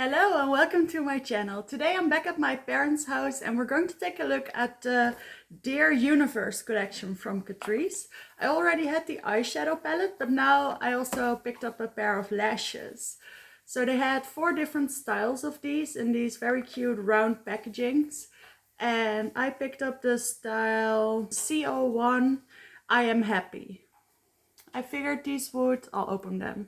Hello and welcome to my channel. Today I'm back at my parents' house and we're going to take a look at the Dear Universe collection from Catrice. I already had the eyeshadow palette, but now I also picked up a pair of lashes. So they had 4 different styles of these in these very cute round packagings. And I picked up the style CO1, I Am Happy. I figured these would, I'll open them.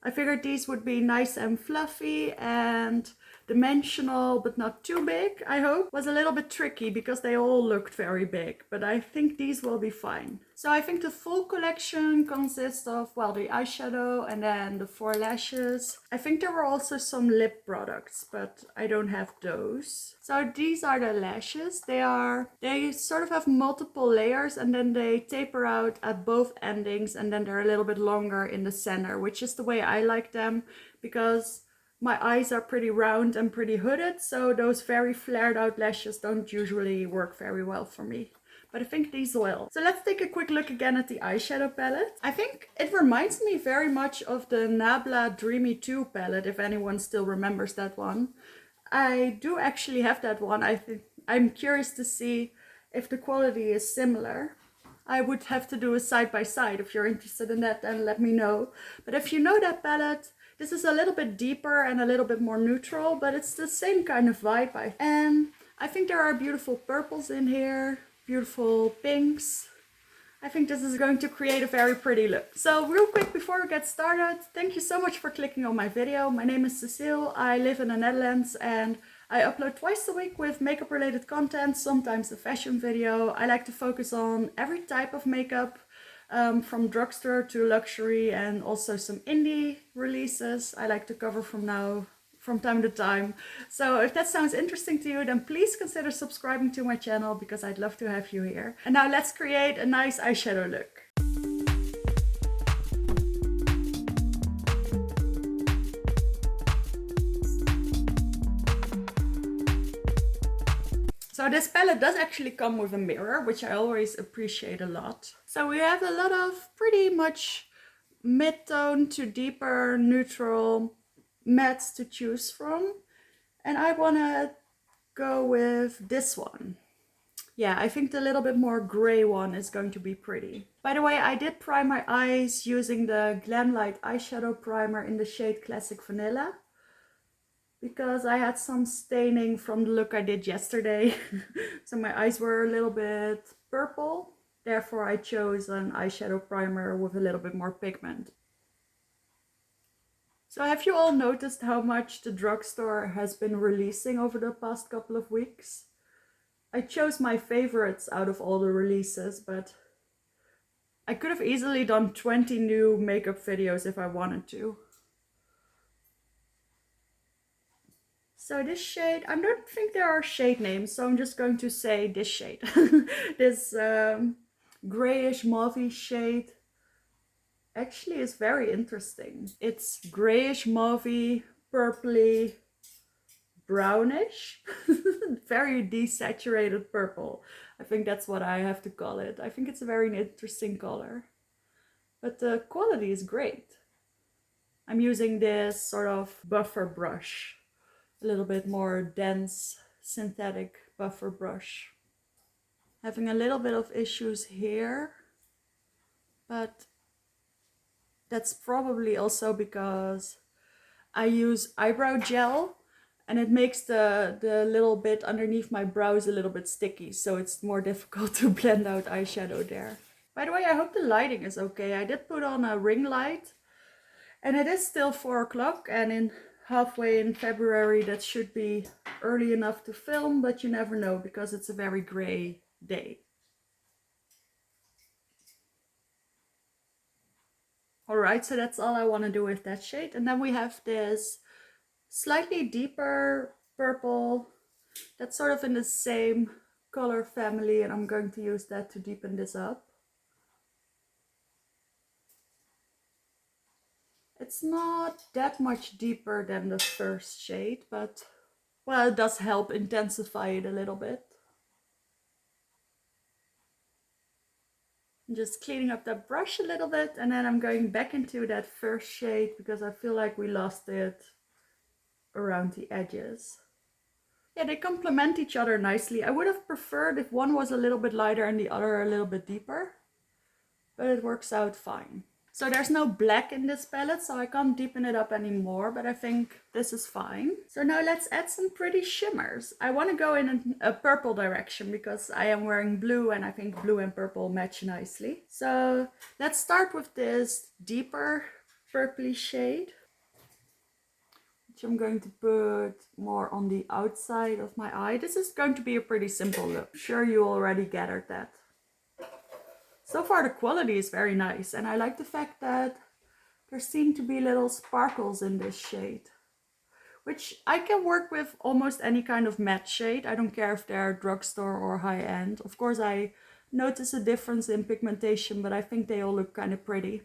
I figured these would be nice and fluffy and dimensional, but not too big, I hope. Was a little bit tricky because they all looked very big, but I think these will be fine. So I think the full collection consists of, well, the eyeshadow and then the 4 lashes. I think there were also some lip products, but I don't have those. So these are the lashes. They sort of have multiple layers and then they taper out at both endings and then they're a little bit longer in the center, which is the way I like them because my eyes are pretty round and pretty hooded, so those very flared out lashes don't usually work very well for me. But I think these will. So let's take a quick look again at the eyeshadow palette. I think it reminds me very much of the Nabla Dreamy 2 palette, if anyone still remembers that one. I do actually have that one. I'm curious to see if the quality is similar. I would have to do a side by side. If you're interested in that, then let me know. But if you know that palette, this is a little bit deeper and a little bit more neutral, but it's the same kind of vibe. And I think there are beautiful purples in here, beautiful pinks. I think this is going to create a very pretty look. So real quick before we get started, thank you so much for clicking on my video. My name is Cecile, I live in the Netherlands and I upload twice a week with makeup related content, sometimes a fashion video. I like to focus on every type of makeup, from drugstore to luxury and also some indie releases I like to cover from time to time. So if that sounds interesting to you, then please consider subscribing to my channel because I'd love to have you here. And now let's create a nice eyeshadow look. So this palette does actually come with a mirror, which I always appreciate a lot. So we have a lot of pretty much mid-tone to deeper neutral mattes to choose from. And I want to go with this one. Yeah, I think the little bit more gray one is going to be pretty. By the way, I did prime my eyes using the Glamlight eyeshadow primer in the shade Classic Vanilla, because I had some staining from the look I did yesterday. So my eyes were a little bit purple. Therefore I chose an eyeshadow primer with a little bit more pigment. So have you all noticed how much the drugstore has been releasing over the past couple of weeks? I chose my favorites out of all the releases, but I could have easily done 20 new makeup videos if I wanted to. So this shade, I don't think there are shade names, so I'm just going to say this shade. This grayish mauve shade actually is very interesting. It's grayish mauve, purpley, brownish, very desaturated purple. I think that's what I have to call it. I think it's a very interesting color, but the quality is great. I'm using this sort of buffer brush. A little bit more dense synthetic buffer brush. Having a little bit of issues here, but that's probably also because I use eyebrow gel and it makes the little bit underneath my brows a little bit sticky, so it's more difficult to blend out eyeshadow there. By the way, I hope the lighting is okay. I did put on a ring light and it is still 4 o'clock and halfway in February that should be early enough to film, but you never know because it's a very gray day. Alright, so that's all I want to do with that shade. And then we have this slightly deeper purple that's sort of in the same color family, and I'm going to use that to deepen this up. It's not that much deeper than the first shade, but well, it does help intensify it a little bit. I'm just cleaning up that brush a little bit, and then I'm going back into that first shade because I feel like we lost it around the edges. Yeah, they complement each other nicely. I would have preferred if one was a little bit lighter and the other a little bit deeper, but it works out fine. So there's no black in this palette, so I can't deepen it up anymore, but I think this is fine. So now let's add some pretty shimmers. I want to go in a purple direction because I am wearing blue and I think blue and purple match nicely. So let's start with this deeper purpley shade, which I'm going to put more on the outside of my eye. This is going to be a pretty simple look. I'm sure you already gathered that. So far the quality is very nice, and I like the fact that there seem to be little sparkles in this shade, which I can work with almost any kind of matte shade. I don't care if they're drugstore or high-end. Of course I notice a difference in pigmentation, but I think they all look kind of pretty.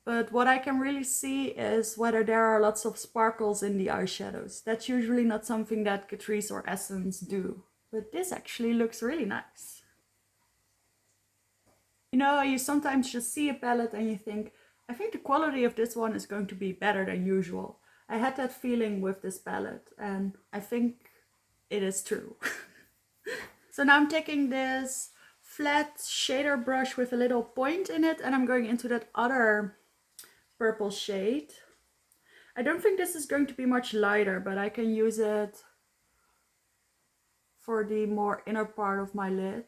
But what I can really see is whether there are lots of sparkles in the eyeshadows. That's usually not something that Catrice or Essence do. But this actually looks really nice. You know, you sometimes just see a palette and you think, I think the quality of this one is going to be better than usual. I had that feeling with this palette and I think it is true. So now I'm taking this flat shader brush with a little point in it and I'm going into that other purple shade. I don't think this is going to be much lighter, but I can use it for the more inner part of my lid.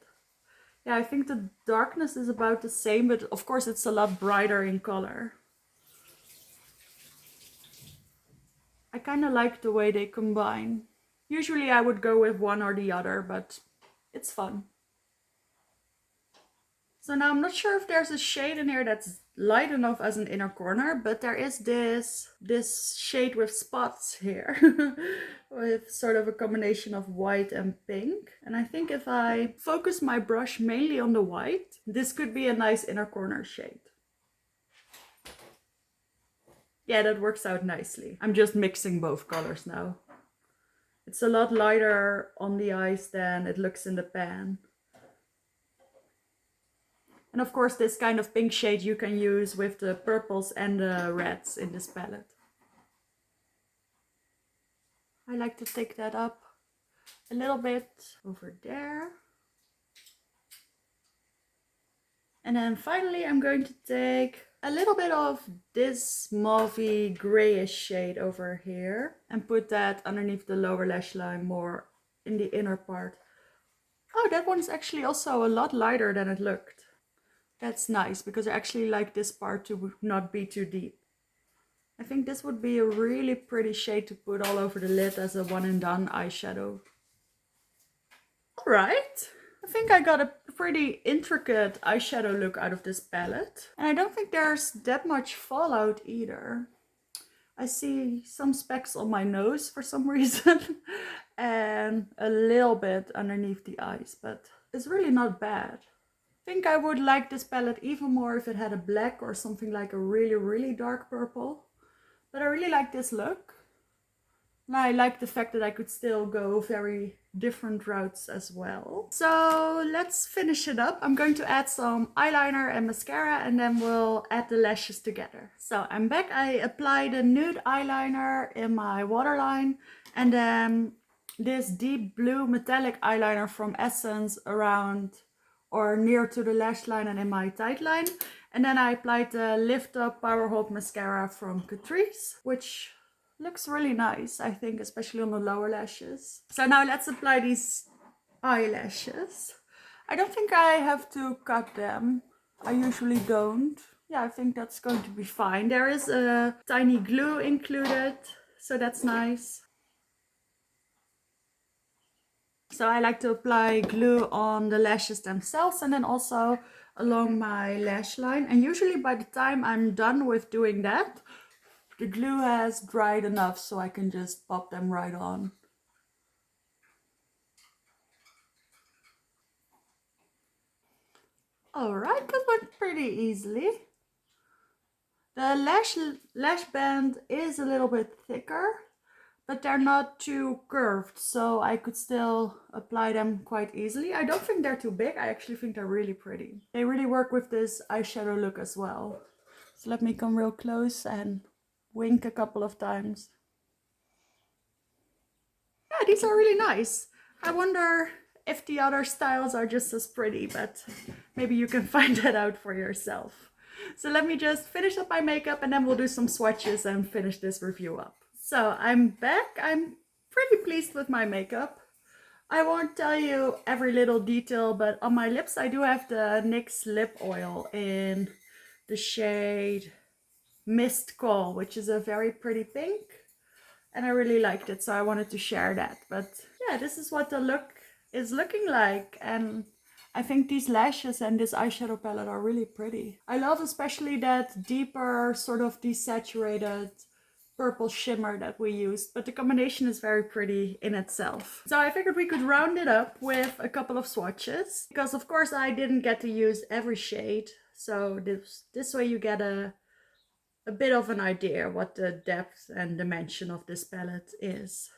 Yeah, I think the darkness is about the same, but of course it's a lot brighter in color. I kind of like the way they combine. Usually I would go with one or the other, but it's fun. So now I'm not sure if there's a shade in here that's light enough as an inner corner, but there is this shade with spots here with sort of a combination of white and pink. And I think if I focus my brush mainly on the white, this could be a nice inner corner shade. Yeah, that works out nicely. I'm just mixing both colors now. It's a lot lighter on the eyes than it looks in the pan. And of course this kind of pink shade you can use with the purples and the reds in this palette. I like to take that up a little bit over there. And then finally I'm going to take a little bit of this mauvey grayish shade over here and put that underneath the lower lash line, more in the inner part. Oh, that one's actually also a lot lighter than it looked. That's nice because I actually like this part to not be too deep. I think this would be a really pretty shade to put all over the lid as a one and done eyeshadow. Alright, I think I got a pretty intricate eyeshadow look out of this palette. And I don't think there's that much fallout either. I see some specks on my nose for some reason and a little bit underneath the eyes, but it's really not bad. I think I would like this palette even more if it had a black or something like a really dark purple. But I really like this look. And I like the fact that I could still go very different routes as well. So let's finish it up. I'm going to add some eyeliner and mascara and then we'll add the lashes together. So I'm back. I applied a nude eyeliner in my waterline and then this deep blue metallic eyeliner from Essence around or near to the lash line and in my tight line. And then I applied the Lift Up Power Hold Mascara from Catrice, which looks really nice, I think, especially on the lower lashes. So now let's apply these eyelashes. I don't think I have to cut them. I usually don't. Yeah, I think that's going to be fine. There is a tiny glue included, so that's nice. So I like to apply glue on the lashes themselves and then also along my lash line. And usually by the time I'm done with doing that, the glue has dried enough so I can just pop them right on. Alright, that went pretty easily. The lash band is a little bit thicker, but they're not too curved, so I could still apply them quite easily. I don't think they're too big. I actually think they're really pretty. They really work with this eyeshadow look as well. So let me come real close and wink a couple of times. these are really nice. I wonder if the other styles are just as pretty, but maybe you can find that out for yourself. So let me just finish up my makeup and then we'll do some swatches and finish this review up. So I'm back. I'm pretty pleased with my makeup. I won't tell you every little detail, but on my lips I do have the NYX lip oil in the shade Mist Call, which is a very pretty pink. And I really liked it, so I wanted to share that. But yeah, this is what the look is looking like. And I think these lashes and this eyeshadow palette are really pretty. I love especially that deeper, sort of desaturated purple shimmer that we used, but the combination is very pretty in itself. So I figured we could round it up with a couple of swatches, because of course I didn't get to use every shade. So this way you get a bit of an idea what the depth and dimension of this palette is.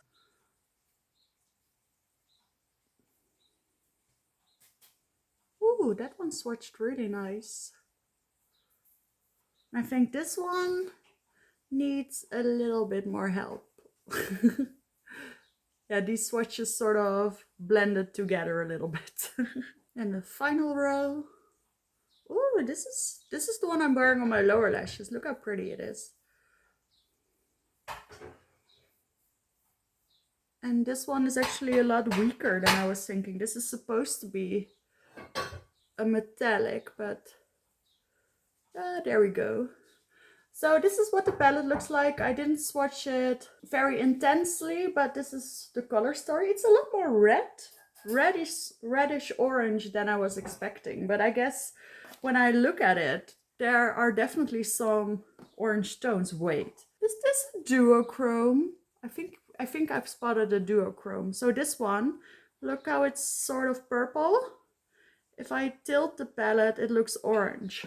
Ooh, that one swatched really nice. I think this one needs a little bit more help. Yeah, these swatches sort of blended together a little bit. And the final row. Ooh, this is the one I'm wearing on my lower lashes. Look how pretty it is. And this one is actually a lot weaker than I was thinking. This is supposed to be a metallic, but there we go. So this is what the palette looks like. I didn't swatch it very intensely, but this is the color story. It's a lot more reddish orange than I was expecting. But I guess when I look at it, there are definitely some orange tones. Wait, is this a duochrome? I think I've spotted a duochrome. So this one, look how it's sort of purple. If I tilt the palette, it looks orange.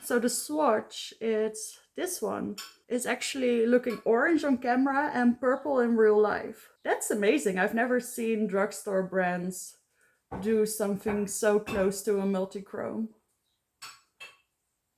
So the swatch, it's this one, is actually looking orange on camera and purple in real life. That's amazing. I've never seen drugstore brands do something so close to a multi-chrome.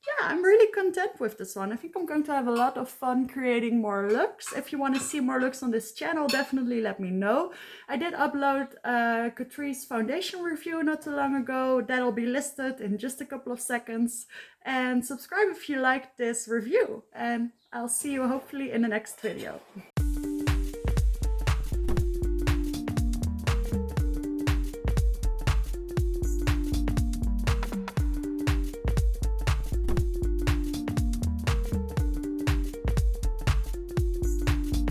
Yeah, I'm really content with this one. I think I'm going to have a lot of fun creating more looks. If you want to see more looks on this channel, definitely let me know. I did upload a Catrice foundation review not too long ago. That'll be listed in just a couple of seconds. And subscribe if you liked this review. And I'll see you hopefully in the next video.